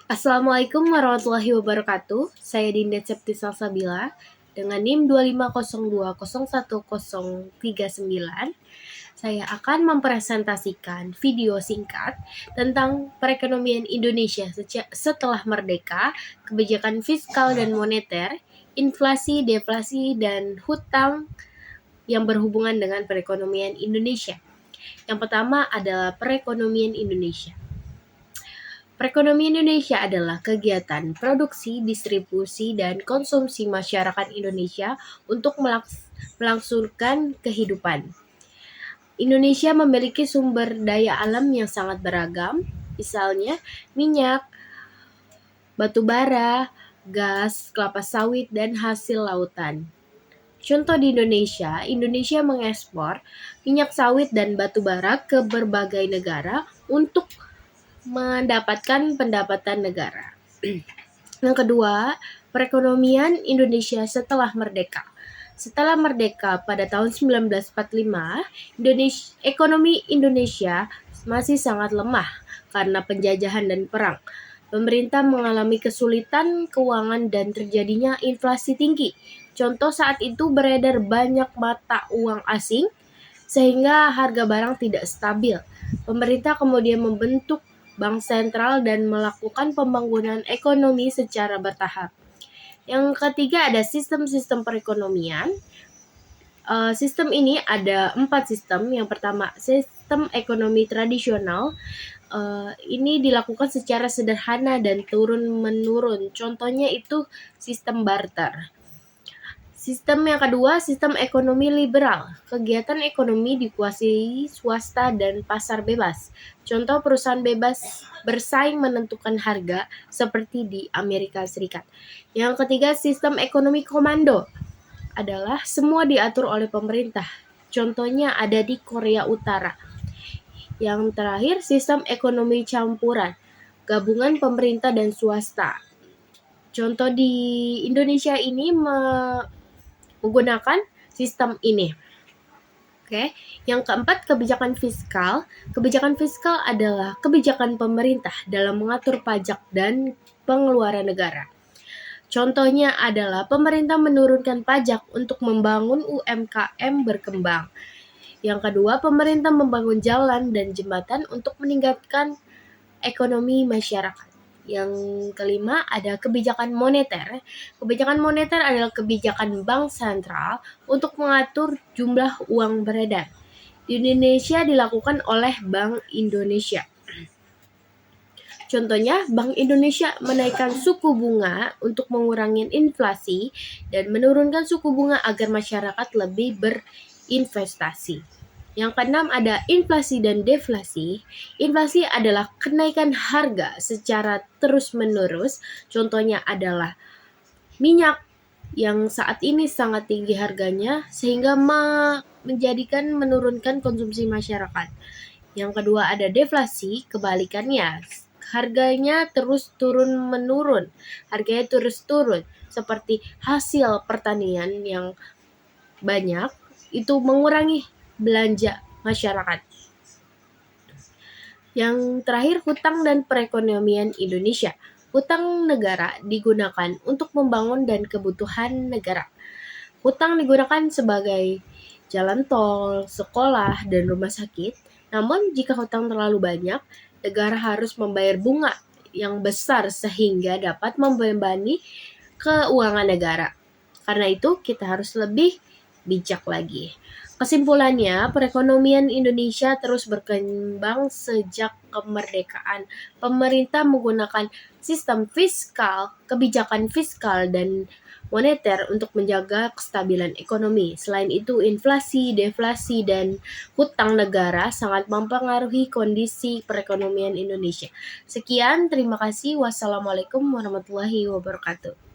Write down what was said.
Assalamualaikum warahmatullahi wabarakatuh. Saya Dinda Septi Salsabila dengan NIM 250201039. Saya akan mempresentasikan video singkat tentang perekonomian Indonesia setelah merdeka, kebijakan fiskal dan moneter, inflasi, deflasi, dan hutang yang berhubungan dengan perekonomian Indonesia. Yang pertama adalah perekonomian Indonesia. Perekonomian Indonesia adalah kegiatan produksi, distribusi, dan konsumsi masyarakat Indonesia untuk melangsungkan kehidupan. Indonesia memiliki sumber daya alam yang sangat beragam, misalnya minyak, batu bara, gas, kelapa sawit, dan hasil lautan. Contoh di Indonesia mengekspor minyak sawit dan batu bara ke berbagai negara untuk mendapatkan pendapatan negara. Yang kedua, perekonomian Indonesia setelah merdeka. Setelah merdeka pada tahun 1945, ekonomi Indonesia masih sangat lemah karena penjajahan dan perang. Pemerintah mengalami kesulitan keuangan dan terjadinya inflasi tinggi. Contoh saat itu beredar banyak mata uang asing sehingga harga barang tidak stabil. Pemerintah kemudian membentuk Bank Sentral dan melakukan pembangunan ekonomi secara bertahap. Yang ketiga ada sistem-sistem perekonomian. Sistem ini ada 4 sistem. Yang pertama, sistem ekonomi tradisional. Ini dilakukan secara sederhana dan turun-menurun. Contohnya itu sistem barter. Sistem yang kedua, sistem ekonomi liberal. Kegiatan ekonomi dikuasai swasta dan pasar bebas. Contoh perusahaan bebas bersaing menentukan harga seperti di Amerika Serikat. Yang ketiga, sistem ekonomi komando adalah semua diatur oleh pemerintah. Contohnya ada di Korea Utara. Yang terakhir, sistem ekonomi campuran, gabungan pemerintah dan swasta. Contoh di Indonesia ini menggunakan sistem ini. Oke. Yang keempat, kebijakan fiskal. Kebijakan fiskal adalah kebijakan pemerintah dalam mengatur pajak dan pengeluaran negara. Contohnya adalah pemerintah menurunkan pajak untuk membangun UMKM berkembang. Yang kedua, pemerintah membangun jalan dan jembatan untuk meningkatkan ekonomi masyarakat. Yang kelima ada kebijakan moneter. Kebijakan moneter adalah kebijakan bank sentral untuk mengatur jumlah uang beredar. Di Indonesia dilakukan oleh Bank Indonesia. Contohnya, Bank Indonesia menaikkan suku bunga untuk mengurangi inflasi dan menurunkan suku bunga agar masyarakat lebih berinvestasi. Yang keenam ada inflasi dan deflasi. Inflasi adalah kenaikan harga secara terus-menerus. Contohnya adalah minyak yang saat ini sangat tinggi harganya sehingga menurunkan konsumsi masyarakat. Yang kedua ada deflasi, kebalikannya. Harganya terus turun-menurun. Harganya terus turun seperti hasil pertanian yang banyak itu mengurangi belanja masyarakat. Yang terakhir, hutang dan perekonomian Indonesia. Hutang negara digunakan untuk membangun dan kebutuhan negara. Hutang digunakan sebagai jalan tol, sekolah, dan rumah sakit. Namun jika hutang terlalu banyak, negara harus membayar bunga yang besar sehingga dapat membebani keuangan negara. Karena itu kita harus lebih bijak lagi. Kesimpulannya, perekonomian Indonesia terus berkembang sejak kemerdekaan. Pemerintah menggunakan sistem fiskal, kebijakan fiskal, dan moneter untuk menjaga kestabilan ekonomi. Selain itu, inflasi, deflasi, dan hutang negara sangat mempengaruhi kondisi perekonomian Indonesia. Sekian, terima kasih. Wassalamualaikum warahmatullahi wabarakatuh.